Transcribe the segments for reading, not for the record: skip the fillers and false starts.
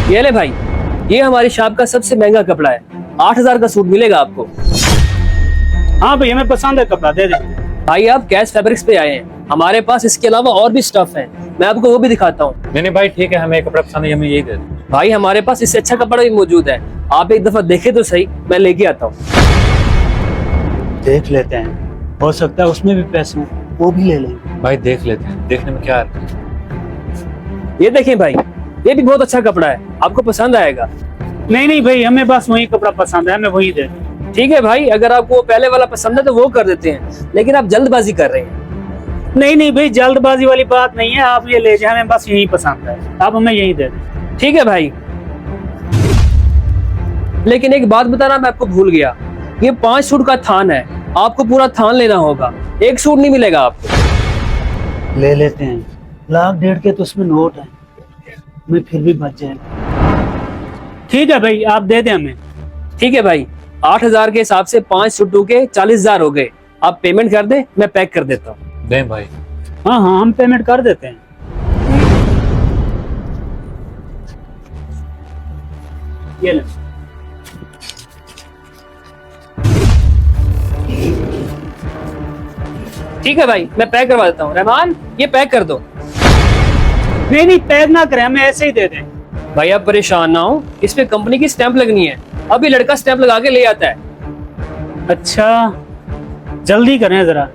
ये ले भाई, ये हमारी शॉप का सबसे महंगा कपड़ा है। 8,000 का सूट मिलेगा आपको। हाँ भाई, हमें पसंद है कपड़ा, दे दे। भाई आप कैश फैब्रिक्स पे आए हैं, हमारे पास इसके अलावा और भी स्टफ है, मैं आपको वो भी दिखाता हूँ। नहीं भाई ठीक है, हमें कपड़ा पसंद है, हमें यही दे दो। भाई हमारे पास इससे अच्छा कपड़ा भी मौजूद है, आप एक दफा देखे तो सही, मैं लेके आता हूँ। देख लेते हैं, हो सकता है उसमें भी पैसे हो, वो भी ले लेंगे। भाई देख लेते हैं, देखने में क्या है। ये देखें भाई, ये भी बहुत अच्छा कपड़ा है, आपको पसंद आएगा। नहीं भाई, हमें बस वही कपड़ा पसंद है, हमें वही दे दो। ठीक है भाई, अगर आपको पहले वाला पसंद है तो वो कर देते हैं, लेकिन आप जल्दबाजी कर रहे हैं। नहीं भाई, जल्दबाजी वाली बात नहीं है, आप ये ले जाए, हमें बस यही पसंद है, आप हमें यही दे दें। ठीक है भाई, लेकिन एक बात बताना मैं आपको भूल गया, ये 5 सूट का थान है, आपको पूरा थान लेना होगा, एक सूट नहीं मिलेगा आपको। ले लेते हैं, 1.5 लाख के तो उसमें नोट है, हमें फिर भी बच जाएगा। ठीक है भाई, आप दे दें हमें। ठीक है भाई, 8,000 के हिसाब से 5 सूटों के 40,000 हो गए, आप पेमेंट कर दें, मैं पैक कर देता हूँ। दें भाई। हाँ हम पेमेंट कर देते हैं। ये ले। ठीक है भाई, मैं पैक करवा देता हूँ। रहमान, ये पैक कर दो। नहीं पैक ना करें, हमें ऐसे ही दे दें। भाई आप परेशान ना हो, इस पे कंपनी की स्टैंप लगनी है, अभी लड़का स्टैंप लगा के ले आता है। अच्छा, जल्दी करें जरा।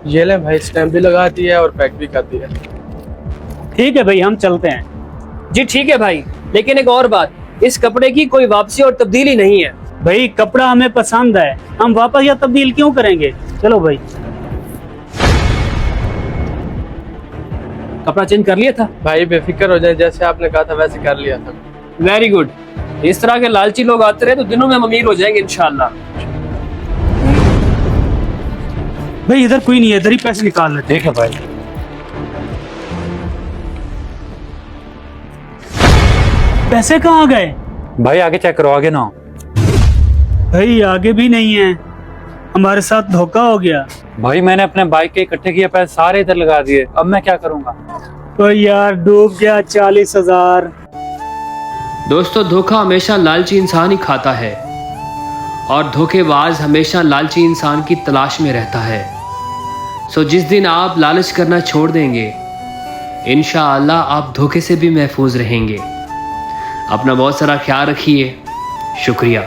ये ले भाई, स्टैम्प भी लगा दी है और पैक भी कर दिया। ठीक है भाई, हम चलते हैं। जी ठीक है भाई, लेकिन एक और बात, इस कपड़े की कोई वापसी और तब्दीली नहीं है। भाई कपड़ा हमें पसंद है, हम वापस या तब्दील क्यों करेंगे। चलो भाई। कपड़ा चेंज कर लिया था? भाई बेफिक्र हो जाए, जैसे आपने कहा था वैसे कर लिया था। वेरी गुड, इस तरह के लालची लोग आते रहे तो दिनों में हम अमीर हो जाएंगे इंशाल्लाह। भाई इधर कोई नहीं है, इधर ही पैसे निकाल लेते। ठीक है भाई। पैसे कहाँ गए? भाई आगे चेक करो, आगे ना हो। भाई आगे भी नहीं है, हमारे साथ धोखा हो गया। भाई मैंने अपने बाइक के इकट्ठे किए पैसे सारे इधर लगा दिए, अब मैं क्या करूंगा। तो यार डूब गया 40,000। दोस्तों, धोखा हमेशा लालची इंसान ही खाता है, और धोखेबाज हमेशा लालची इंसान की तलाश में रहता है। सो जिस दिन आप लालच करना छोड़ देंगे, इंशाअल्लाह आप धोखे से भी महफूज रहेंगे। अपना बहुत सारा ख्याल रखिए। शुक्रिया।